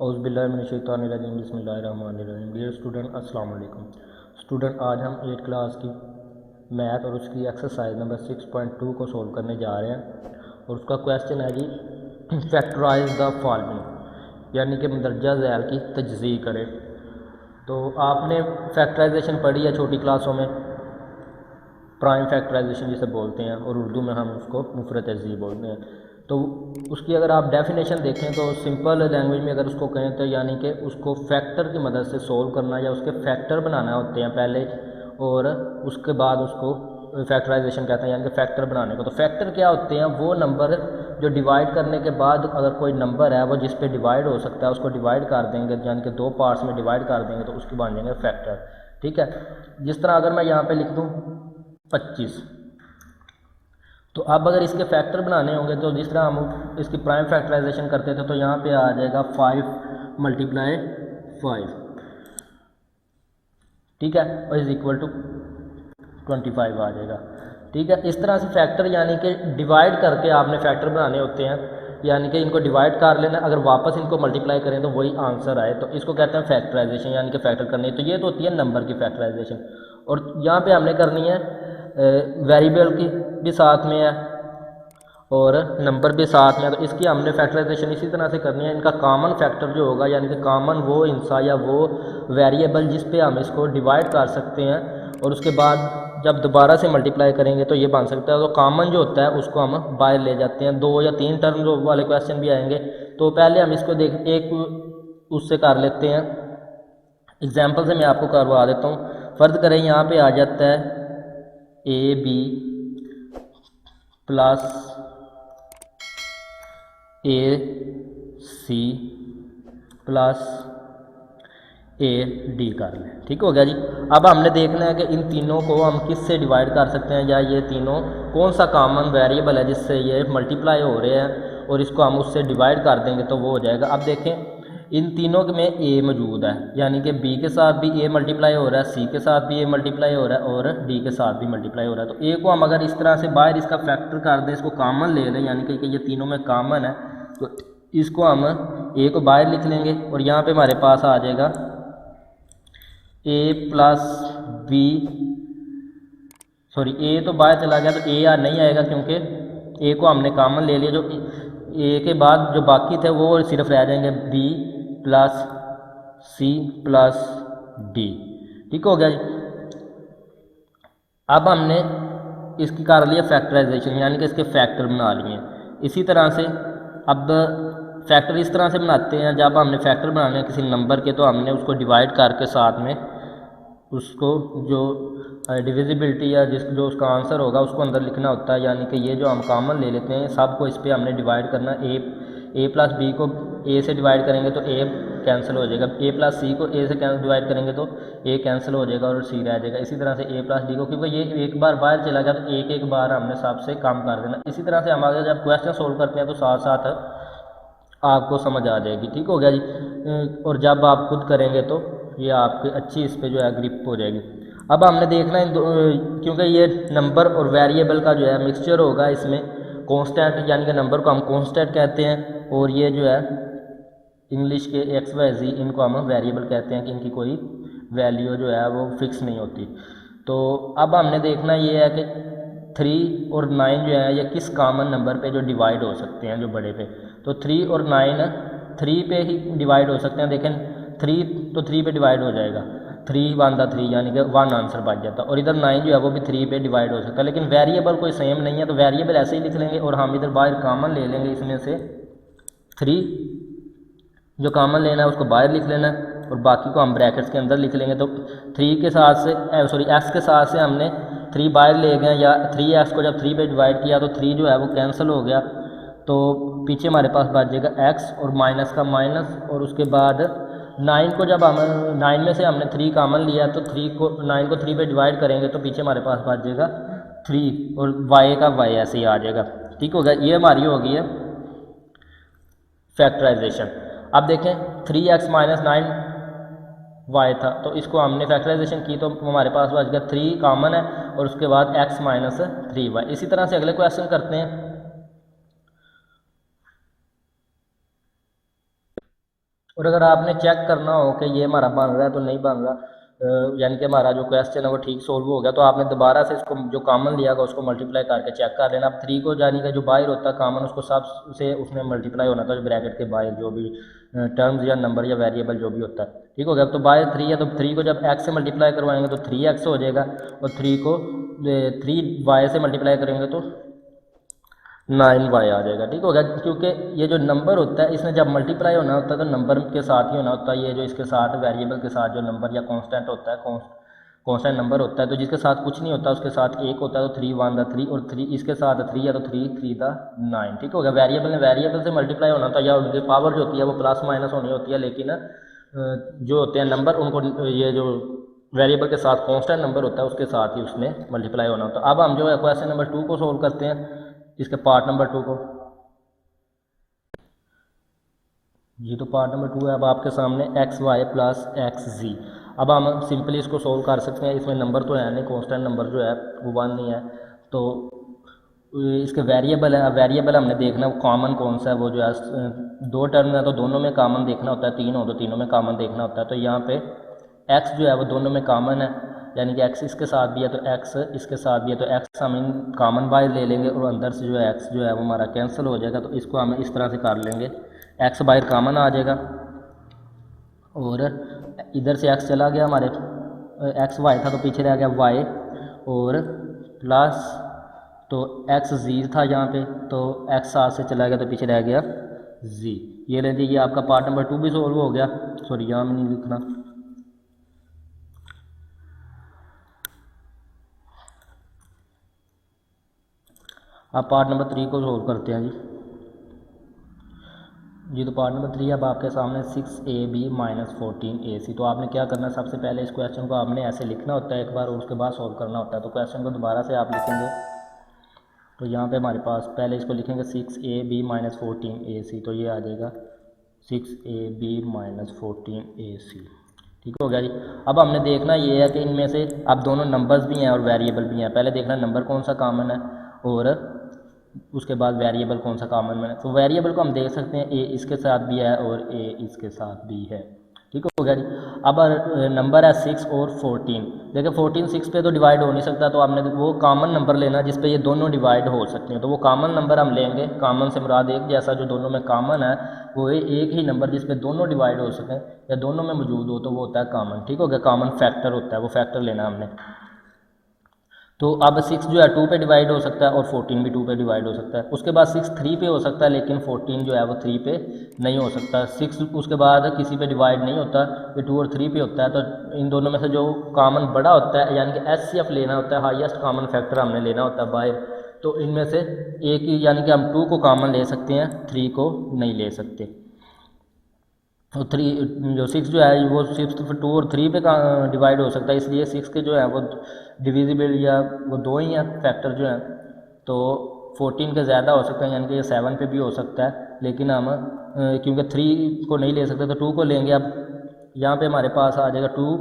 औज़ुबिल्लाहिमिनश्शैतानिर्रजीम बिस्मिल्लाहिर्रहमानिर्रहीम। Dear student अस्सलाम वालेकुम। स्टूडेंट, आज हम 8 क्लास की मैथ और उसकी एक्सरसाइज नंबर 6.2 को सोल्व करने जा रहे हैं और उसका क्वेश्चन है जी फैक्टराइज द फॉलोइंग, यानी कि मंदरजा ज़ैल की तजज़ीह करें। तो आपने फैक्टराइजेशन पढ़ी है छोटी क्लासों में, प्राइम फैक्टराइजेशन जिसे बोलते हैं और उर्दू में हम उसको मुफरद तजज़ीह बोलते हैं। तो उसकी अगर आप डेफिनेशन देखें तो सिंपल लैंग्वेज में अगर उसको कहें तो यानी कि उसको फैक्टर की मदद से सोल्व करना या उसके फैक्टर बनाना होते हैं पहले, और उसके बाद उसको फैक्टराइजेशन कहते हैं, यानी कि फैक्टर बनाने को। तो फैक्टर क्या होते हैं? वो नंबर जो डिवाइड करने के बाद अगर कोई नंबर है वो जिस पे डिवाइड हो सकता है उसको डिवाइड कर देंगे, यानी कि 2 पार्ट्स में डिवाइड कर देंगे तो उसकी बन जाएंगे फैक्टर। ठीक है, जिस तरह अगर मैं यहाँ पे लिख दूँ 25, तो अब अगर इसके फैक्टर बनाने होंगे तो जिस तरह हम इसकी प्राइम फैक्टराइजेशन करते थे तो यहाँ पे आ जाएगा 5 × 5, ठीक है, और इज इक्वल टू 25 आ जाएगा। ठीक है, इस तरह से फैक्टर यानी कि डिवाइड करके आपने फैक्टर बनाने होते हैं, यानी कि इनको डिवाइड कर लेना, अगर वापस इनको मल्टीप्लाई करें तो वही आंसर आए, तो इसको कहते हैं फैक्टराइजेशन, यानी कि फैक्टर करनी है। तो ये तो होती है नंबर की फैक्टराइजेशन, और यहाँ पे हमने करनी है वेरिएबल की भी साथ में है और नंबर भी साथ में है। तो इसकी हमने फैक्टराइजेशन इसी तरह से करनी है। इनका कॉमन फैक्टर जो होगा, यानी कि कॉमन वो हिस्सा या वो वेरिएबल जिस पे हम इसको डिवाइड कर सकते हैं, और उसके बाद जब दोबारा से मल्टीप्लाई करेंगे तो ये बन सकता है। तो कॉमन जो होता है उसको हम बाहर ले जाते हैं। 2 या 3 टर्म जो वाले क्वेश्चन भी आएंगे, तो पहले हम इसको देख एक उससे कर लेते हैं। एग्जाम्पल से मैं आपको करवा देता हूँ। फ़र्ज़ करें यहाँ पे आ जाता है AB plus AC plus AD कर लें। ठीक हो गया जी। अब हमने देखना है कि इन तीनों को हम किस से डिवाइड कर सकते हैं, या ये तीनों कौन सा कॉमन वेरिएबल है जिससे ये मल्टीप्लाई हो रहे हैं, और इसको हम उससे डिवाइड कर देंगे तो वो हो जाएगा। अब देखें इन तीनों में A मौजूद है, यानी कि B के साथ भी A मल्टीप्लाई हो रहा है, C के साथ भी A मल्टीप्लाई हो रहा है और D के साथ भी मल्टीप्लाई हो रहा है। तो A को हम अगर इस तरह से बाहर इसका फैक्टर कर दें, इसको कॉमन ले लें, यानी कि ये तीनों में कॉमन है, तो इसको हम A को बाहर लिख लेंगे और यहाँ पे हमारे पास आ जाएगा A plus B, sorry A तो बाहर चला गया तो A नहीं आएगा, क्योंकि A को हमने कॉमन ले लिया। जो A के बाद जो बाकी थे वो सिर्फ रह जाएंगे B plus C plus D। ठीक हो गया जी। अब हमने इसकी कर लिया फैक्टराइजेशन, यानी कि इसके फैक्टर बना लिए। इसी तरह से अब फैक्टर इस तरह से बनाते हैं, जब हमने फैक्टर बनाने हैं किसी नंबर के तो हमने उसको डिवाइड करके साथ में उसको जो डिविजिबिलिटी या जो उसका आंसर होगा उसको अंदर लिखना होता है। यानी कि ये जो हम कॉमन ले लेते हैं सबको इस पर हमने डिवाइड करना। A प्लस B को A से डिवाइड करेंगे तो A कैंसिल हो जाएगा, A प्लस C को A से डिवाइड करेंगे तो A कैंसिल हो जाएगा और C रह जाएगा। इसी तरह से A प्लस D को, क्योंकि ये एक बार बाहर चला गया तो एक बार हमने सबसे कम कर देना। इसी तरह से हम आगे जब क्वेश्चन सोल्व करते हैं तो साथ साथ आपको समझ आ जाएगी। ठीक हो गया जी। और जब आप खुद करेंगे तो ये आपकी अच्छी इस पर जो है ग्रिप हो जाएगी। अब हमने देखना है क्योंकि ये नंबर और वेरिएबल का जो है मिक्सचर होगा, इसमें कांस्टेंट, यानी कि नंबर को हम कांस्टेंट कहते हैं, और ये जो है इंग्लिश के XYZ इनको हम वेरिएबल कहते हैं कि इनकी कोई वैल्यू जो है वो फिक्स नहीं होती। तो अब हमने देखना ये है कि 3 और 9 जो है ये किस कॉमन नंबर पे जो डिवाइड हो सकते हैं, जो बड़े पे। तो 3 और 9 3 पे ही डिवाइड हो सकते हैं। देखें 3 तो 3 पे डिवाइड हो जाएगा, 3 1 × 3 यानी कि 1 आंसर बच जाता है, और इधर 9 जो है वो भी 3 पे डिवाइड हो सकता है। लेकिन वेरिएबल कोई सेम नहीं है, तो वेरिएबल ऐसे ही लिख लेंगे और हम इधर बाहर कॉमन ले लेंगे। इसमें से 3 जो कॉमन लेना है उसको बाहर लिख लेना है और बाकी को हम ब्रैकेट्स के अंदर लिख लेंगे। तो 3 के साथ से x के साथ से हमने 3 बाहर ले गए, या 3x को जब 3 पे डिवाइड किया तो 3 जो है वो कैंसिल हो गया, तो पीछे हमारे पास बच जाएगा x और माइनस का माइनस। और उसके बाद 9 को जब हम 9 में से हमने 3 कॉमन लिया तो 9 को 3 पे डिवाइड करेंगे तो पीछे हमारे पास बच जाएगा 3 और y का y ऐसे ही आ जाएगा। ठीक हो गया, ये हमारी हो गई है फैक्टराइजेशन। अब देखें 3x माइनस 9y था, तो इसको हमने फैक्टराइजेशन की तो हमारे पास बच गया 3 कॉमन है और उसके बाद x माइनस 3y। इसी तरह से अगले क्वेश्चन करते हैं। और अगर आपने चेक करना हो कि ये हमारा बन रहा है तो नहीं बन रहा, यानी कि हमारा जो क्वेश्चन है वो ठीक सोल्व हो गया, तो आपने दोबारा से इसको जो कॉमन लिया होगा उसको मल्टीप्लाई करके चेक कर लेना। अब 3 को यानी कि जो बाहर होता है कॉमन, उसको सब से उसमें मल्टीप्लाई होना था, जो ब्रैकेट के बाहर जो भी टर्म्स या नंबर या वेरिएबल जो भी होता है। ठीक हो गया। तो बाहर 3 है तो 3 को जब x से मल्टीप्लाई करवाएंगे तो 3x हो जाएगा, और 3 को 3y से मल्टीप्लाई करेंगे तो 9y आ जाएगा। ठीक हो गया। क्योंकि ये जो नंबर होता है इसमें जब मल्टीप्लाई होना होता है तो नंबर के साथ ही होना होता है। ये जो इसके साथ वेरिएबल के साथ जो नंबर या कांस्टेंट होता है, कांस्टेंट नंबर होता है, तो जिसके साथ कुछ नहीं होता उसके साथ 1 होता है, तो 3 1 द 3, और 3 इसके साथ 3 है तो 3 3 द 9। ठीक हो गया। वेरिएबल ने वेरिएबल से मल्टीप्लाई होना था, या उनकी पावर जो होती है वो प्लस माइनस होनी होती है, लेकिन जो होते हैं नंबर उनको ये जो वेरिएबल के साथ कांस्टेंट नंबर होता है उसके साथ ही उसने मल्टीप्लाई होना होता है। अब हम जो है क्वेश्चन नंबर 2 को सोल्व करते हैं, इसके पार्ट नंबर 2 को। जी तो पार्ट नंबर 2 है अब आपके सामने एक्स वाई प्लस एक्स जी। अब हम सिंपली इसको सोल्व कर सकते हैं। इसमें नंबर तो है नहीं, कांस्टेंट नंबर जो है वो 1 नहीं है, तो इसके वेरिएबल है। अब वेरिएबल हमने देखना वो कॉमन कौन सा है, वो जो है 2 टर्म है तो दोनों में कॉमन देखना होता है, 3 हो तो तीनों में कॉमन देखना होता है। तो यहाँ पे x जो है वो दोनों में कॉमन है, यानी कि x इसके साथ भी है तो x इसके साथ भी है, तो x हम इन कॉमन बाहर ले लेंगे और अंदर से जो है x जो है वो हमारा कैंसिल हो जाएगा। तो इसको हम इस तरह से कर लेंगे, x बाहर कॉमन आ जाएगा और इधर से x चला गया, हमारे x y था तो पीछे रह गया y, और प्लस तो x z था यहाँ पे, तो x साथ से चला गया तो पीछे रह गया z। ये ले लीजिए आपका पार्ट नंबर 2 भी सोल्व हो गया। सॉरी यहाँ में नहीं लिखना। अब पार्ट नंबर 3 को सोल्व करते हैं जी तो पार्ट नंबर 3 अब आपके सामने 6ab माइनस 14ac। तो आपने क्या करना है, सबसे पहले इस क्वेश्चन को आपने ऐसे लिखना होता है एक बार और उसके बाद सोल्व करना होता है। तो क्वेश्चन को दोबारा से आप लिखेंगे, तो यहाँ पे हमारे पास पहले इसको लिखेंगे 6ab माइनस 14ac, तो ये आ जाएगा 6ab माइनस 14ac। ठीक हो गया जी। अब हमने देखना ये है कि इनमें से अब दोनों नंबर्स भी हैं और वेरिएबल भी हैं। पहले देखना नंबर कौन सा कॉमन है और उसके बाद वेरिएबल कौन सा कॉमन है। तो वेरिएबल को हम देख सकते हैं ए इसके साथ भी है और ए इसके साथ भी है। ठीक हो गया जी। अब नंबर है 6 और 14। देखिए 14 6 पे तो डिवाइड हो नहीं सकता, तो आपने वो कॉमन नंबर लेना जिस पे ये दोनों डिवाइड हो सकते हैं। तो वो कॉमन नंबर हम लेंगे, कॉमन से मुराद एक जैसा जो दोनों में कॉमन है, वो एक ही नंबर जिस पे दोनों डिवाइड हो सकें या दोनों में मौजूद हो, तो वो होता है कॉमन। ठीक हो गया। कॉमन फैक्टर होता है, वो फैक्टर लेना हमने। तो अब 6 जो है 2 पे डिवाइड हो सकता है और 14 भी 2 पे डिवाइड हो सकता है। उसके बाद 6 3 पे हो सकता है, लेकिन 14 जो है वो 3 पे नहीं हो सकता। 6 उसके बाद किसी पे डिवाइड नहीं होता, ये 2 और 3 पे होता है। तो इन दोनों में से जो कॉमन बड़ा होता है, यानी कि HCF लेना होता है, हाईएस्ट कॉमन फैक्टर हमने लेना होता है बाहर। तो इनमें से एक ही, यानी कि हम 2 को कॉमन ले सकते हैं, 3 को नहीं ले सकते। तो 3 जो 6 जो है वो 6 तो 2 और 3 पे डिवाइड हो सकता है, इसलिए 6 के जो है वो डिविजिबल या वो 2 ही हैं फैक्टर जो हैं। तो 14 के ज़्यादा हो सकते हैं, यानी कि ये 7 पे भी हो सकता है, लेकिन हम क्योंकि 3 को नहीं ले सकते तो 2 को लेंगे। अब यहाँ पे हमारे पास आ जाएगा 2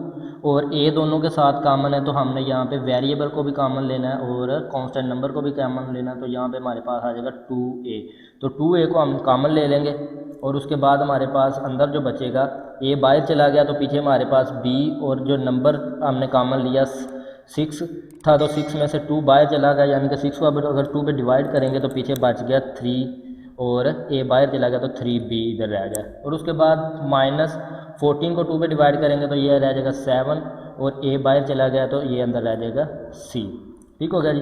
और a दोनों के साथ कॉमन है, तो हमने यहाँ पे वेरिएबल को भी कॉमन लेना है और कांस्टेंट नंबर को भी कॉमन लेना है। तो यहाँ पे हमारे पास आ जाएगा 2a, तो 2a को हम कॉमन ले लेंगे और उसके बाद हमारे पास अंदर जो बचेगा a बाहर चला गया तो पीछे हमारे पास b, और जो नंबर हमने कॉमन लिया 6 था तो 6 में से 2 बाहर चला गया, यानी कि 6 को अगर 2 पे डिवाइड करेंगे तो पीछे बच गया 3 और a बाहर चला गया तो 3b इधर रह गया। और उसके बाद माइनस 14 को 2 पे डिवाइड करेंगे तो ये रह जाएगा 7 और a बाहर चला गया तो ये अंदर रह जाएगा c। ठीक हो गया जी।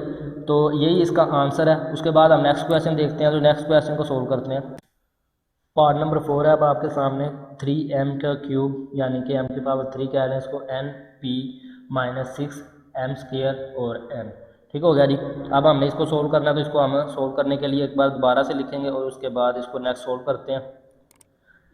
तो यही इसका आंसर है। उसके बाद हम नेक्स्ट क्वेश्चन देखते हैं, तो नेक्स्ट क्वेश्चन को सोल्व करते हैं। पार्ट नंबर 4 है अब आपके सामने 3m का क्यूब, यानी कि m की पावर 3 कह रहे हैं इसको, np माइनस 6m स्क्वायर और n। ठीक हो गया जी। अब हमने इसको सोल्व करना है, तो इसको हम सोल्व करने के लिए एक बार दोबारा से लिखेंगे और उसके बाद इसको नेक्स्ट सोल्व करते हैं।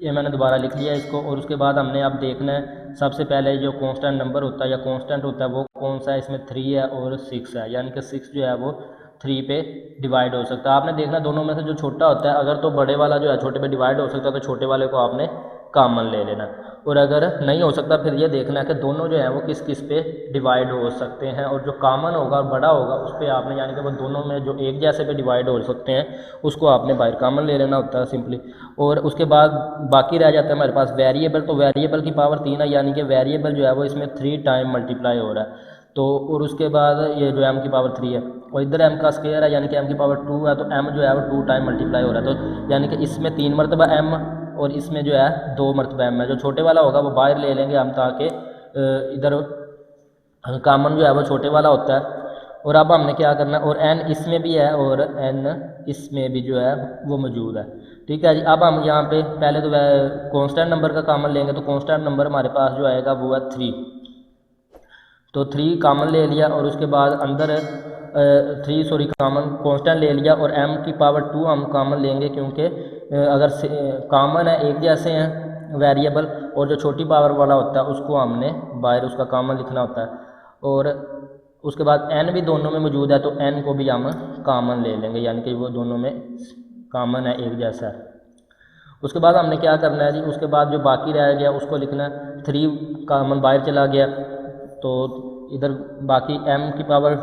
ये मैंने दोबारा लिख लिया इसको, और उसके बाद हमने अब देखना है सबसे पहले जो कांस्टेंट नंबर होता है या कांस्टेंट होता है वो कौन सा है। इसमें 3 है और 6 है, यानी कि 6 जो है वो 3 पे डिवाइड हो सकता है। आपने देखना दोनों में से जो छोटा होता है, अगर तो बड़े वाला जो है छोटे पे डिवाइड हो सकता है तो छोटे वाले को आपने कामन ले लेना। और अगर नहीं हो सकता फिर ये देखना है कि दोनों जो है वो किस किस पे डिवाइड हो सकते हैं, और जो कामन होगा और बड़ा होगा उस पर आपने यानी कि वो दोनों में जो एक जैसे पे डिवाइड हो सकते हैं उसको आपने बाहर कामन ले लेना होता है सिंपली। और उसके बाद बाकी रह जाता है हमारे पास वेरिएबल। तो वेरिएबल की पावर 3 है, यानी कि वेरिएबल जो है वो इसमें 3 टाइम मल्टीप्लाई हो रहा है। तो और उसके बाद ये जो m की पावर 3 है, और इधर m का स्क्वायर है यानी कि m की पावर 2 है, तो m जो है वो 2 टाइम मल्टीप्लाई हो रहा है। तो यानी कि इसमें 3 मरतबा m और इसमें जो है 2 मरतबा m है। जो छोटे वाला होगा वो बाहर ले लेंगे हम, ताकि इधर कामन जो है वो छोटे वाला होता है। और अब हमने क्या करना है, और n इसमें भी है और n इसमें भी जो है वो मौजूद है। ठीक है जी। अब हम यहाँ पे पहले तो कांस्टेंट नंबर का कामन लेंगे, तो कांस्टेंट नंबर हमारे पास जो आएगा वो है 3। तो 3 कामन ले लिया, और उसके बाद अंदर 3 कामन कांस्टेंट ले लिया, और m की पावर 2 हम कामन लेंगे, क्योंकि अगर कामन है एक जैसे हैं वेरिएबल, और जो छोटी पावर वाला होता है उसको हमने बाहर उसका कामन लिखना होता है। और उसके बाद n भी दोनों में मौजूद है, तो n को भी हम कामन ले लेंगे, यानी कि वो दोनों में कामन है, एक जैसा है। उसके बाद हमने क्या करना है जी, उसके बाद जो बाकी रह गया उसको लिखना है। 3 कामन बाहर चला गया, तो इधर बाकी m की पावर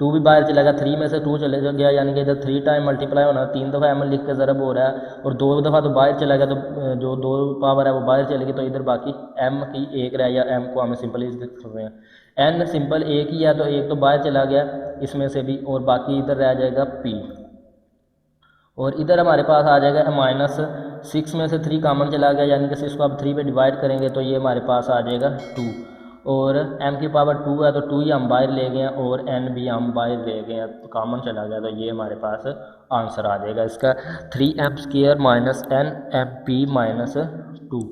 2 भी बाहर चला गया, 3 में से 2 चले गया, यानी कि इधर 3 टाइम मल्टीप्लाई होना, 3 दफ़ा m लिख के ज़रब हो रहा है, और 2 दफ़ा तो बाहर चला गया, तो जो 2 पावर है वो बाहर चलेगी, तो इधर बाकी m की एक रह गया, m को हमें सिंपल लिख रहे हैं। n सिंपल एक ही है, तो एक तो बाहर चला गया इसमें से भी, और बाकी इधर रह जाएगा p। और इधर हमारे पास आ जाएगा -6 में से 3 कामन चला गया, यानी कि 6 को आप 3 पे डिवाइड करेंगे तो ये हमारे पास आ जाएगा 2। और m की पावर 2 है, तो 2 ही हम बाहर ले गए हैं, और n भी हम बाहर ले गए हैं, तो कामन चला गया, तो ये हमारे पास आंसर आ जाएगा इसका 3m² - nmp - 2।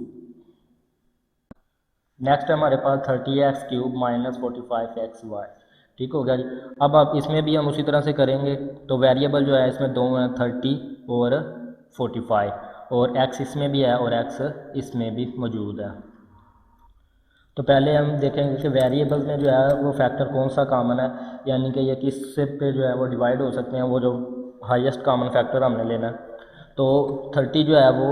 नेक्स्ट हमारे पास 30x³ - 45xy। ठीक हो गया जी। अब आप इसमें भी हम उसी तरह से करेंगे। तो वेरिएबल जो है इसमें 2 हैं, 30 और 45, और x इसमें भी है और x इसमें भी मौजूद है। तो पहले हम देखेंगे कि वेरिएबल में जो है वो फैक्टर कौन सा कामन है, यानी कि ये किस से पे जो है वो डिवाइड हो सकते हैं, वो जो हाईएस्ट कामन फैक्टर हमने लेना है। तो 30 जो है वो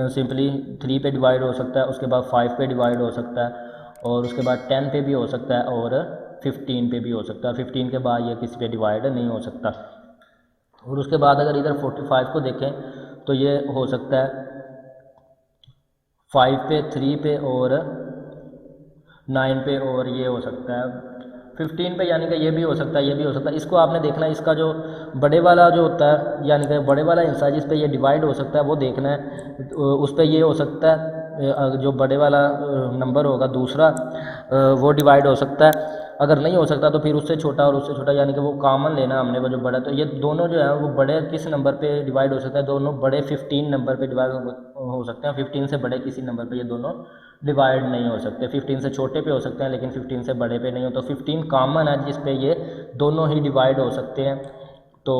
सिंपली 3 पे डिवाइड हो सकता है, उसके बाद 5 पे डिवाइड हो सकता है, और उसके बाद 10 पे भी हो सकता है, और 15 पे भी हो सकता है। 15 के बाद ये किसी पे डिवाइड नहीं हो सकता। और उसके बाद अगर इधर 45 को देखें तो ये हो सकता है 5 पे, 3 पे और 9 पे, और ये हो सकता है 15 पे, यानी कि ये भी हो सकता है, ये भी हो सकता है। इसको आपने देखना है, इसका जो बड़े वाला जो होता है, यानी कि बड़े वाला हिस्सा जिस पे ये डिवाइड हो सकता है वो देखना है। तो उस पे ये हो सकता है जो बड़े वाला नंबर होगा दूसरा वो डिवाइड हो सकता है। अगर नहीं हो सकता तो फिर उससे छोटा और उससे छोटा, यानी कि वो कॉमन लेना हमने वो जो बड़ा। तो ये दोनों जो है वो बड़े किस नंबर पे डिवाइड हो सकता है, दोनों बड़े 15 नंबर पे डिवाइड हो सकते हैं। 15 से बड़े किसी नंबर पे ये दोनों डिवाइड नहीं हो सकते। 15 से छोटे पे हो सकते हैं, लेकिन 15 से बड़े पे नहीं हो। तो 15 कॉमन है जिस पे ये दोनों ही डिवाइड हो सकते हैं। तो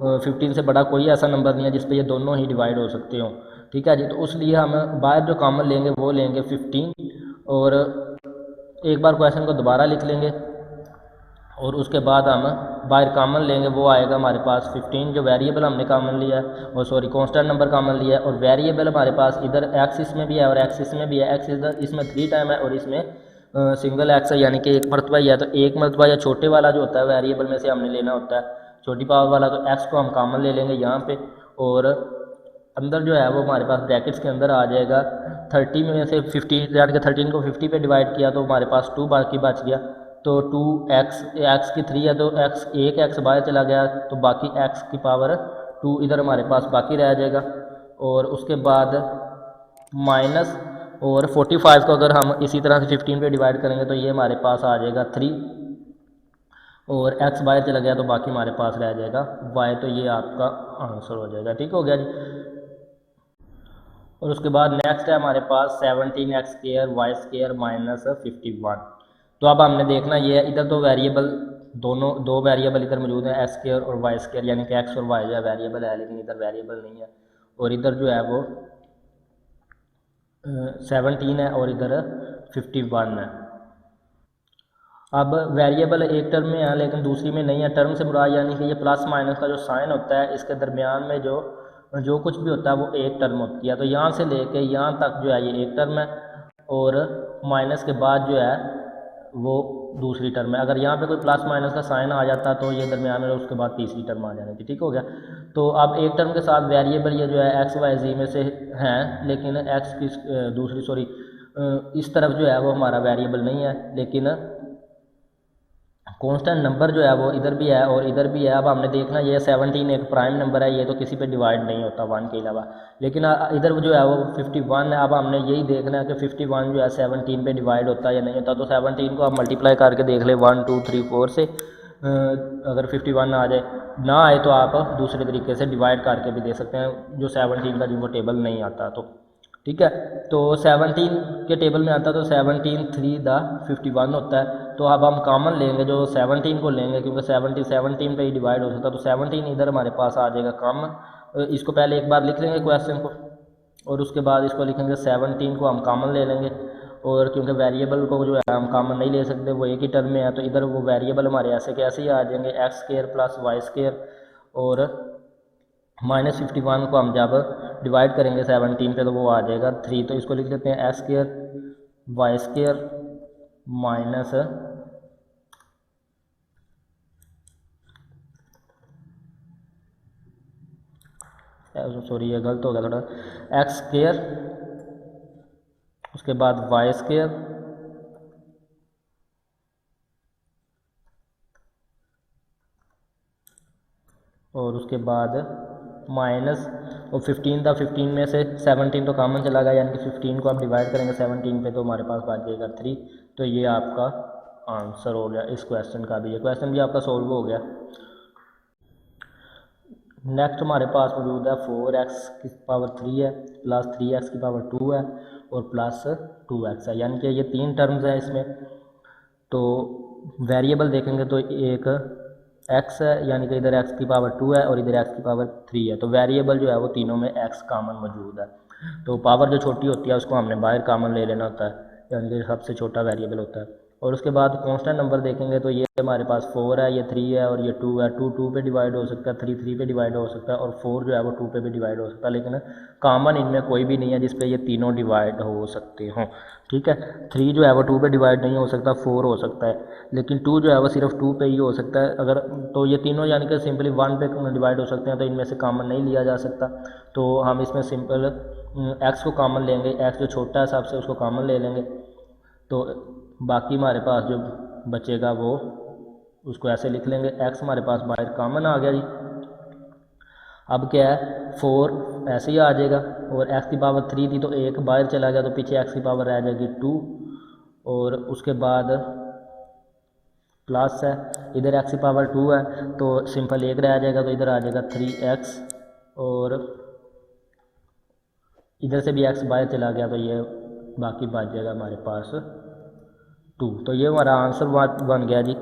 15 से बड़ा कोई ऐसा नंबर नहीं है जिस पे ये दोनों ही डिवाइड हो सकते हो। ठीक है जी। तो उसलिए हम बाहर जो कॉमन लेंगे वो लेंगे 15, और एक बार क्वेश्चन को दोबारा लिख लेंगे, और उसके बाद हम बाहर कॉमन लेंगे, वो आएगा हमारे पास 15। जो वेरिएबल हमने कॉमन लिया है, और सॉरी कांस्टेंट नंबर कॉमन लिया है, और वेरिएबल हमारे पास इधर एक्सिस में भी है और एक्सिस में भी है। एक्स इधर इसमें 3 टाइम है और इसमें सिंगल एक्स है, यानी कि एक मरतबा ही है। तो एक मरतबा या छोटे वाला जो होता है वेरिएबल में से हमने लेना होता है छोटी पावर वाला, तो एक्स को हम कॉमन ले लेंगे यहाँ पे, और अंदर जो है वो हमारे पास ब्रैकेट्स के अंदर आ जाएगा 30 में से 15, यानी कि 13 को 50 पे डिवाइड किया तो हमारे पास 2 बाकी बच गया। तो 2x, एक्स की 3 है तो एक्स एक एक्स बाहर चला गया, तो बाकी x की पावर 2 इधर हमारे पास बाकी रह जाएगा। और उसके बाद माइनस, और 45 को अगर हम इसी तरह से 15 पे डिवाइड करेंगे तो ये हमारे पास आ जाएगा 3, और x बाहर चला गया तो बाकी हमारे पास रह जाएगा y। तो ये आपका आंसर हो जाएगा। ठीक हो गया जी। और उसके बाद नेक्स्ट है हमारे पास 17x² y² - 51। तो अब हमने देखना ये है, इधर तो वेरिएबल दोनों दो वेरिएबल इधर मौजूद हैं x² और y², यानी कि x और y जो है वेरिएबल है, लेकिन इधर वेरिएबल नहीं है। और इधर जो है वो 17 है और इधर 51 है। अब वेरिएबल एक टर्म में है लेकिन दूसरी में नहीं है। टर्म से बुरा यानी कि ये प्लस माइनस का जो साइन होता है इसके दरमियान में जो जो कुछ भी होता है वो एक टर्म होती है। तो यहाँ से लेके यहाँ तक जो है ये एक टर्म है, और माइनस के बाद जो है वो दूसरी टर्म है। अगर यहाँ पे कोई प्लस माइनस का साइन आ जाता तो ये दरमियान में, उसके बाद तीसरी टर्म आ जानी थी। ठीक हो गया। तो अब एक टर्म के साथ वेरिएबल ये जो है एक्स वाई जी में से हैं, लेकिन एक्स की दूसरी सॉरी इस तरफ जो है वो हमारा वेरिएबल नहीं है, लेकिन कांस्टेंट नंबर जो है वो इधर भी है और इधर भी है। अब हमने देखना ये 17 एक प्राइम नंबर है, ये तो किसी पे डिवाइड नहीं होता 1 के अलावा, लेकिन इधर जो है वो 51 है। अब हमने यही देखना है कि 51 जो है 17 पे डिवाइड होता है या नहीं होता। तो 17 को आप मल्टीप्लाई करके देख ले 1 2 3 4 से, अगर 51 आ जाए, ना आए तो आप दूसरे तरीके से डिवाइड करके भी दे सकते हैं, जो 17 का जिनको टेबल नहीं आता तो। ठीक है, तो 17 के टेबल में आता तो 17 3 द 51 होता है। तो अब हम कॉमन लेंगे, जो 17 को लेंगे, क्योंकि 17 पे ही डिवाइड हो सकता है, तो 17 इधर हमारे पास आ जाएगा कॉमन। इसको पहले एक बार लिख लेंगे क्वेश्चन को, और उसके बाद इसको लिखेंगे 17 को हम कॉमन ले लेंगे, और क्योंकि वेरिएबल को जो है हम कॉमन नहीं ले सकते, वो एक ही टर्म में है, तो इधर वो वेरिएबल हमारे ऐसे के ऐसे ही आ जाएंगे, x square plus y square, और -51 को हम जब डिवाइड करेंगे 17 पे तो वो आ जाएगा 3। तो इसको लिख लेते हैं x square y square minus sorry ये गलत हो गया थोड़ा, एक्स स्क्वायर उसके बाद वाई स्क्वायर और उसके बाद माइनस, और 15 था, 15 में से 17 तो कॉमन चला गया, यानी कि 15 को आप डिवाइड करेंगे 17 पे तो हमारे पास बच जाएगा 3। तो ये आपका आंसर हो गया इस क्वेश्चन का भी। ये क्वेश्चन भी आपका सोल्व हो गया। नेक्स्ट हमारे पास मौजूद है 4x की पावर 3 है प्लस 3x की पावर 2 है और प्लस 2x है, यानी कि ये 3 टर्म्स हैं इसमें। तो वेरिएबल देखेंगे तो एक x है, यानी कि इधर x की पावर 2 है और इधर x की पावर 3 है। तो वेरिएबल जो है वो तीनों में x कॉमन मौजूद है। तो पावर जो छोटी होती है उसको हमने बाहर कॉमन ले लेना होता है, यानी कि सबसे छोटा वेरिएबल होता है। और उसके बाद कांस्टेंट नंबर देखेंगे तो ये हमारे पास 4 है, ये 3 है और ये 2 है। 2 2 पे डिवाइड हो सकता है, 3 3 पे डिवाइड हो सकता है, और 4 जो है वो 2 पे भी डिवाइड हो सकता है, लेकिन कॉमन इनमें कोई भी नहीं है जिस पे ये तीनों डिवाइड हो सकते हों। ठीक है, 3 जो है वो 2 पे डिवाइड नहीं हो सकता, 4 हो सकता है, लेकिन 2 जो है वो सिर्फ 2 पे ही हो सकता है। अगर तो ये तीनों यानी कि सिंपली 1 पे डिवाइड हो सकते हैं, तो इनमें से कॉमन नहीं लिया जा सकता। तो हम इसमें सिंपल x को कॉमन लेंगे, x जो छोटा है सबसे उसको कॉमन ले लेंगे, तो बाकी हमारे पास जो बचेगा वो उसको ऐसे लिख लेंगे। x हमारे पास बाहर कॉमन आ गया जी। अब क्या है, 4 ऐसे ही आ जाएगा, और x की पावर 3 थी तो 1 बाहर चला गया, तो पीछे x की पावर रह जाएगी 2, और उसके बाद प्लस है, इधर x की पावर 2 है तो सिंपल 1 रह जाएगा, तो इधर आ जाएगा 3x, और इधर से भी x बाहर चला गया तो ये बाकी बच जाएगा हमारे पास 2। तो ये हमारा आंसर बन गया जी।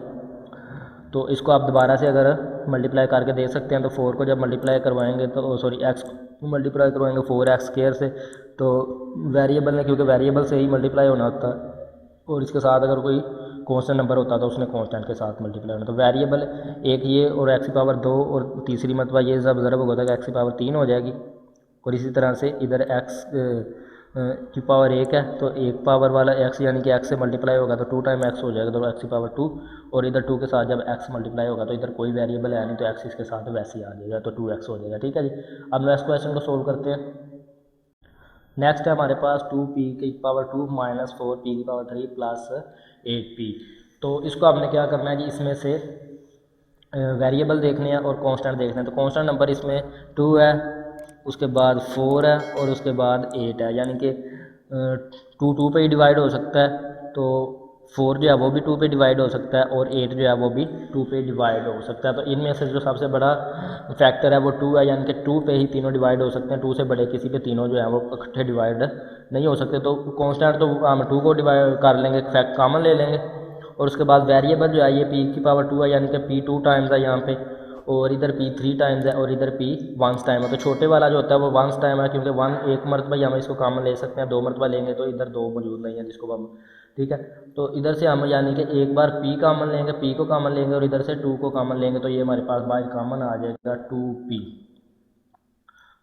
तो इसको आप दोबारा से अगर मल्टीप्लाई करके दे सकते हैं, तो 4 को जब मल्टीप्लाई करवाएंगे तो सॉरी x को मल्टीप्लाई करवाएंगे 4x स्क्वायर से, तो वेरिएबल ने, क्योंकि वेरिएबल से ही मल्टीप्लाई होना होता है, और इसके साथ अगर कोई कांस्टेंट नंबर होता तो उसने कांस्टेंट के साथ मल्टीप्लाई होना। तो वेरिएबल एक ये और x की पावर 2 और तीसरी मरतबा ये जब ज़रब होगा तो x की पावर 3 हो जाएगी, और इसी तरह से इधर x की पावर 1 है तो 1 पावर वाला x, यानी कि x से मल्टीप्लाई होगा तो 2 टाइम x हो जाएगा, तो x की पावर 2, और इधर 2 के साथ जब x मल्टीप्लाई होगा तो इधर कोई वेरिएबल है नहीं तो x इसके साथ वैसे ही आ जाएगा, तो 2x हो जाएगा। ठीक है जी, अब नेक्स्ट क्वेश्चन को सोल्व करते हैं। नेक्स्ट है हमारे पास 2p की पावर 2 माइनस 4p की पावर 3 प्लस 8p। तो इसको हमने क्या करना है जी, इसमें से वेरिएबल देखने हैं और कांस्टेंट देखने हैं। तो कांस्टेंट नंबर इसमें 2 है, उसके बाद 4 है और उसके बाद 8 है, यानी कि 2 2 पे ही डिवाइड हो सकता है, तो 4 जो है वो भी 2 पे डिवाइड हो सकता है, और 8 जो है वो भी 2 पे डिवाइड हो सकता है। तो इनमें से जो सबसे बड़ा फैक्टर है वो 2 है, यानी कि 2 पे ही तीनों डिवाइड हो सकते हैं, 2 से बड़े किसी पे तीनों जो है वो इकट्ठे डिवाइड नहीं हो सकते। तो कांस्टेंट तो हम 2 को डिवाइड कर लेंगे, फैक्ट कॉमन ले लेंगे, और उसके बाद वेरिएबल जो है ये p की पावर 2 है, यानी कि p 2 टाइम्स है यहाँ पे, और इधर p 3 टाइम्स है, और इधर p 1 टाइम है। तो छोटे वाला जो होता है वो 1 टाइम है, क्योंकि 1 एक मरतबा ही हम इसको कॉमन ले सकते हैं, 2 मरतबा लेंगे तो इधर 2 मौजूद नहीं है जिसको हम, ठीक है। तो इधर से हम यानी कि एक बार p कॉमन लेंगे, p को कॉमन लेंगे, और इधर से 2 को कॉमन लेंगे, तो ये हमारे पास बाहर कॉमन आ जाएगा 2p,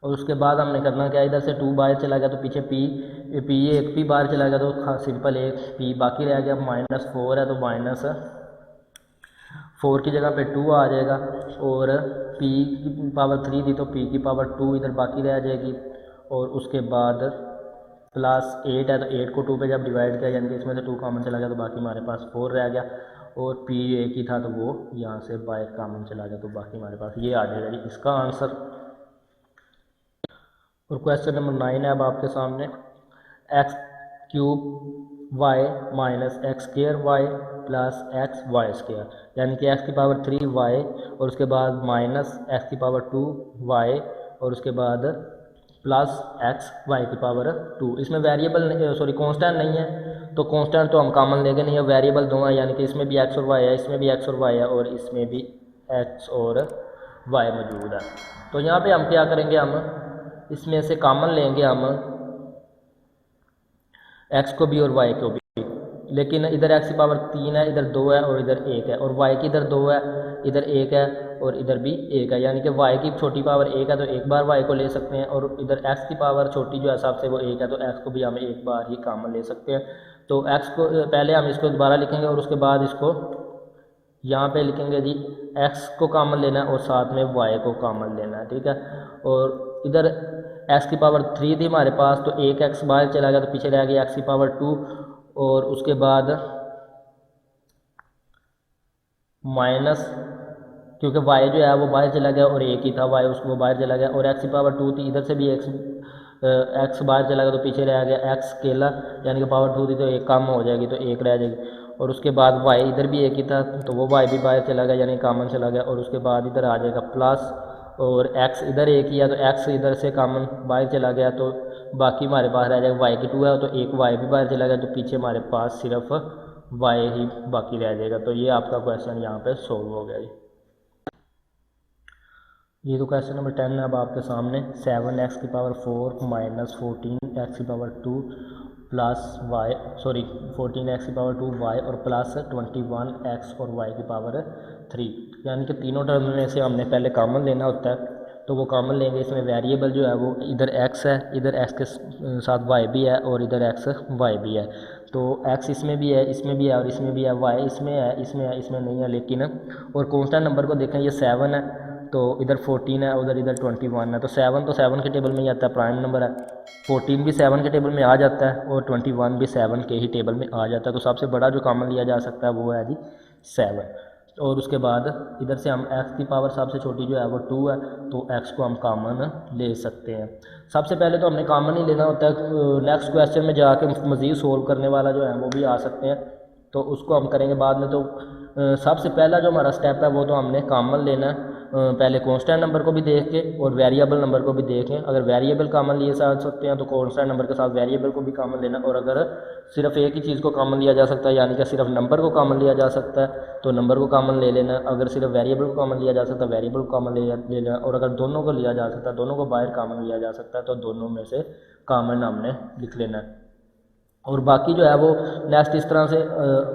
और उसके बाद हमने करना क्या, इधर से 2 बाहर चला गया तो पीछे एक पी बाहर चला गया तो सिंपल एक पी बाकी रह गया। -4 है तो -4 की जगह पे 2 आ जाएगा, और p की पावर 3 थी तो p की पावर 2 इधर बाकी रह जाएगी। और उसके बाद +8 है तो 8 को 2 पे जब डिवाइड किया यानी कि इसमें से 2 कॉमन चला गया तो बाकी हमारे पास 4 रह गया, और p एक ही था तो वो यहाँ से बाहर कॉमन चला गया तो बाकी हमारे पास ये आ जाएगा जी इसका आंसर। और क्वेश्चन नंबर 9 है अब आपके सामने, x³ y - x² y plus xy² यानी कि x की पावर 3 y और उसके बाद -x की पावर 2 y और उसके बाद प्लस xy की पावर 2। इसमें वेरिएबल कांस्टेंट नहीं है तो कांस्टेंट तो हम कॉमन लेंगे नहीं है, वेरिएबल दो हैं यानी कि इसमें भी x और y है, इसमें भी x और y है और इसमें भी x और y मौजूद है। तो यहाँ पे हम क्या करेंगे, हम इसमें से कॉमन लेंगे हम x को भी और y को भी, लेकिन इधर x की पावर 3 है, इधर 2 है और इधर 1 है, और y की इधर 2 है, इधर 1 है और इधर भी 1 है, यानी कि y की छोटी पावर 1 है तो एक बार y को ले सकते हैं, और इधर x की पावर छोटी जो है सबसे वो 1 है तो x को भी हम एक बार ही कॉमन ले सकते हैं। तो x को पहले हम इसको दोबारा लिखेंगे और उसके बाद इसको यहाँ पे लिखेंगे जी x को कॉमन लेना है और साथ में y को कॉमन लेना है, ठीक है। और इधर x की पावर 3 थी हमारे पास तो एक x बाहर चला गया तो पीछे रह गया x की पावर 2, और उसके बाद माइनस क्योंकि y जो है वो बाहर चला गया और एक ही था y उसको बाहर चला गया, और x की पावर 2 थी इधर से भी x बाहर चला गया तो पीछे रह गया x अकेला यानी कि पावर 2 थी तो एक कम हो जाएगी तो एक रह जाएगी, और उसके बाद y इधर भी एक ही था तो वो y भी बाहर चला गया यानी कॉमन चला गया, और उसके बाद इधर आ जाएगा प्लस, और x इधर एक ही है तो x इधर से कॉमन बाहर चला गया तो बाकी हमारे पास रह जाएगा y की 2 है तो एक y भी बाहर चला गया तो पीछे हमारे पास सिर्फ y ही बाकी रह जाएगा। तो ये आपका क्वेश्चन यहाँ पे सोल्व हो गया जी। ये तो क्वेश्चन नंबर 10 है अब आपके सामने, 7x की पावर 4 माइनस 14x की पावर 2 प्लस y 14x की पावर 2 y और प्लस 21x और y की पावर 3, यानी कि तीनों टर्म में से हमने पहले कॉमन लेना होता है तो वो कॉमन लेंगे। इसमें वेरिएबल जो है वो इधर x है, इधर x के साथ y भी है और इधर x y भी है, तो x इसमें भी है, इसमें भी है और इसमें भी है, y इसमें है, इसमें नहीं है लेकिन, और कांस्टेंट नंबर को देखें ये 7 है तो इधर 14 है उधर इधर 21 है, तो 7 के टेबल में ही आता है, प्राइम नंबर है। 14 भी 7 के टेबल में आ जाता है और 21 भी 7 के ही टेबल में आ जाता है, तो सबसे बड़ा जो कॉमन लिया जा सकता है वो है जी 7। और उसके बाद इधर से हम x की पावर सबसे छोटी जो है वो 2 है तो x को हम कॉमन ले सकते हैं। सबसे पहले तो हमने कॉमन ही लेना होता है, नेक्स्ट क्वेश्चन में जाके मज़ीद सोल्व करने वाला जो है वो भी आ सकते हैं तो उसको हम करेंगे बाद में। तो सबसे पहला जो हमारा स्टेप है वो तो हमने कॉमन लेना है, पहले कांस्टेंट नंबर को भी देख के और वेरिएबल नंबर को भी देखें, अगर वेरिएबल कॉमन लिए जा सकते हैं तो कांस्टेंट नंबर के साथ वेरिएबल को भी कॉमन लेना, और अगर सिर्फ एक ही चीज़ को कॉमन लिया जा सकता है यानी कि सिर्फ नंबर को कॉमन लिया जा सकता है तो नंबर को कॉमन ले लेना, अगर सिर्फ वेरिएबल को कॉमन लिया जा सकता है वेरिएबल को कॉमन ले लेना, और अगर दोनों को लिया जा सकता है दोनों को बाहर कॉमन लिया जा सकता है तो दोनों में से कॉमन हमने लिख लेना है। और बाकी जो है वो नेक्स्ट इस तरह से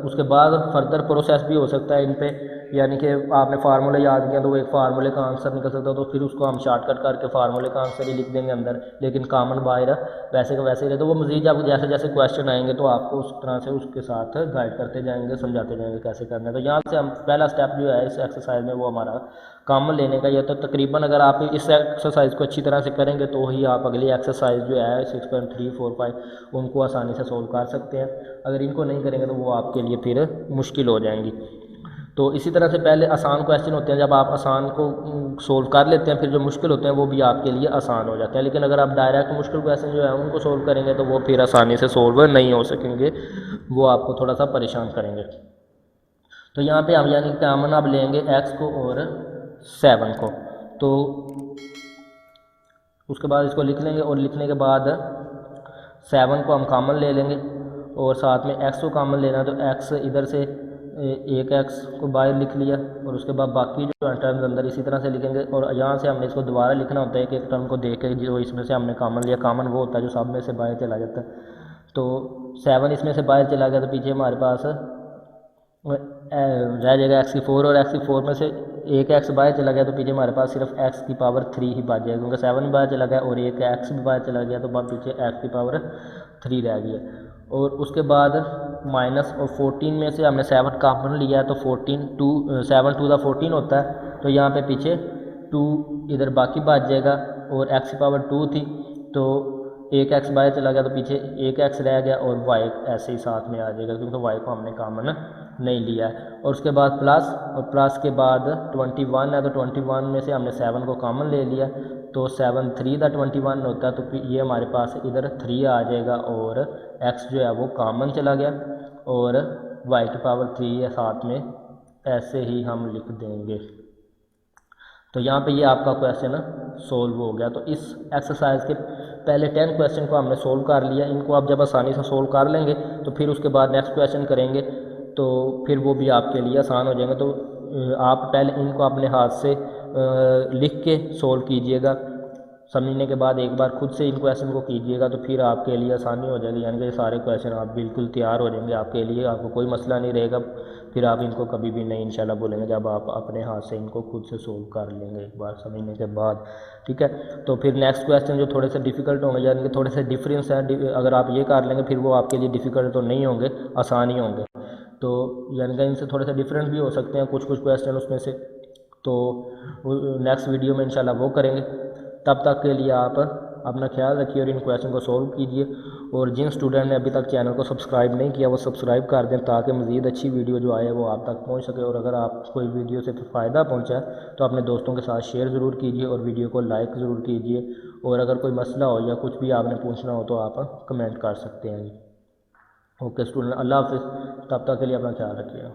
उसके बाद फर्दर प्रोसेस भी हो सकता है इन पे, यानी कि आपने फार्मूले याद किया तो वो एक फार्मूले का आंसर निकल सकता है तो फिर उसको हम शॉर्टकट करके फार्मूले का आंसर ही लिख देंगे अंदर, लेकिन कॉमन बाहर वैसे का वैसे ही रहे। तो वो मज़ीद जब जैसे जैसे क्वेश्चन आएंगे तो आपको उस तरह से उसके साथ गाइड करते जाएंगे, समझाते जाएंगे कैसे करना है। तो यहाँ से हम पहला स्टेप जो है इस एक्सरसाइज में वो हमारा कॉमन लेने का, ये तो तकरीबन अगर आप इस एक्सरसाइज को अच्छी तरह से करेंगे तो ही आप अगली एक्सरसाइज जो है 6.3, 4, 5 उनको आसानी से सोल्व कर सकते हैं, अगर इनको नहीं करेंगे तो वो आपके लिए फिर मुश्किल हो जाएंगी। तो इसी तरह से पहले आसान क्वेश्चन होते हैं, जब आप आसान को सोल्व कर लेते हैं फिर जो मुश्किल होते हैं वो भी आपके लिए आसान हो जाते हैं, लेकिन अगर आप डायरेक्ट मुश्किल क्वेश्चन जो है उनको सोल्व करेंगे तो वो फिर आसानी से सोल्व नहीं हो सकेंगे, वो आपको थोड़ा सा परेशान करेंगे। तो यहाँ पे हम यानी कॉमन अब लेंगे x को और 7 को, तो उसके बाद इसको लिख लेंगे और लिखने के बाद 7 को हम कॉमन ले लेंगे और साथ में x को कॉमन लेना, तो x इधर से एक x को बाहर लिख लिया और उसके बाद बाकी जो टर्म्स अंदर इसी तरह से लिखेंगे, और यहाँ से हमने इसको दोबारा लिखना होता है एक टर्म को देख के जो इसमें से हमने कॉमन लिया, कॉमन वो होता है जो सब में से बाहर चला जाता है। तो 7 इसमें से बाहर चला गया तो पीछे हमारे पास रह जाएगा एक्स की 4, और एक्स की 4 में से एक एक्स बाहर चला गया तो पीछे हमारे पास सिर्फ एक्स की पावर 3 ही बच जाएगा, क्योंकि 7 बाहर चला गया और एक एक्स भी बाहर चला गया तो पीछे एक्स की पावर 3 रह गई है। और उसके बाद माइनस और 14 में से हमने 7 कॉमन लिया है तो 14 टू 7 टू द 14 होता है, तो यहाँ पे पीछे 2 इधर बाकी बच जाएगा, और एक्स की पावर 2 थी तो एक एक्स बाहर चला गया तो पीछे एक एक्स रह गया, और वाई ऐसे ही साथ में आ जाएगा क्योंकि वाई को हमने कॉमन नहीं लिया है। और उसके बाद प्लस, और प्लस के बाद 21 है तो 21 में से हमने 7 को कॉमन ले लिया, तो 7 3 द 21 होता है, तो ये हमारे पास इधर 3 आ जाएगा, और एक्स जो है वो कॉमन चला गया, और वाई की पावर 3 है साथ में, ऐसे ही हम लिख देंगे। तो यहाँ पे ये आपका क्वेश्चन सोल्व हो गया। तो इस एक्सरसाइज के पहले 10 क्वेश्चन को हमने सोल्व कर लिया। इनको आप जब आसानी से सोल्व कर लेंगे तो फिर उसके बाद नेक्स्ट क्वेश्चन करेंगे तो फिर वो भी आपके लिए आसान हो जाएंगे। तो आप पहले इनको अपने हाथ से लिख के सोल्व कीजिएगा, समझने के बाद एक बार खुद से इन क्वेश्चन को कीजिएगा तो फिर आपके लिए आसानी हो जाएगी, यानी कि ये सारे क्वेश्चन आप बिल्कुल तैयार हो जाएंगे आपके लिए, आपको कोई मसला नहीं रहेगा, फिर आप इनको कभी भी नहीं इंशाल्लाह भूलेंगे जब आप अपने हाथ से इनको खुद से सोल्व कर लेंगे एक बार समझने के बाद। ठीक है, तो फिर नेक्स्ट क्वेश्चन जो थोड़े से डिफ़िकल्ट होंगे, यानी कि थोड़े से डिफरेंस हैं, अगर आप ये कर लेंगे फिर वो आपके लिए डिफ़िकल्ट तो नहीं होंगे, आसान ही होंगे। तो यानी कि इनसे थोड़े से डिफरेंट भी हो सकते हैं कुछ क्वेश्चन उसमें से, तो नेक्स्ट वीडियो में इंशाल्लाह वो करेंगे। तब तक के लिए आप अपना ख्याल रखिए और इन क्वेश्चन को सॉल्व कीजिए। और जिन स्टूडेंट ने अभी तक चैनल को सब्सक्राइब नहीं किया वो सब्सक्राइब कर दें ताकि मज़ीद अच्छी वीडियो जो आए वो आप तक पहुंच सके। और अगर आप कोई वीडियो से फ़ायदा पहुंचा है तो अपने दोस्तों के साथ शेयर ज़रूर कीजिए और वीडियो को लाइक ज़रूर कीजिए। और अगर कोई मसला हो या कुछ भी आपने पूछना हो तो आप कमेंट कर सकते हैं। ओके स्टूडेंट, अल्लाह हाफ़िज़, तब तक के लिए अपना ख्याल रखिएगा।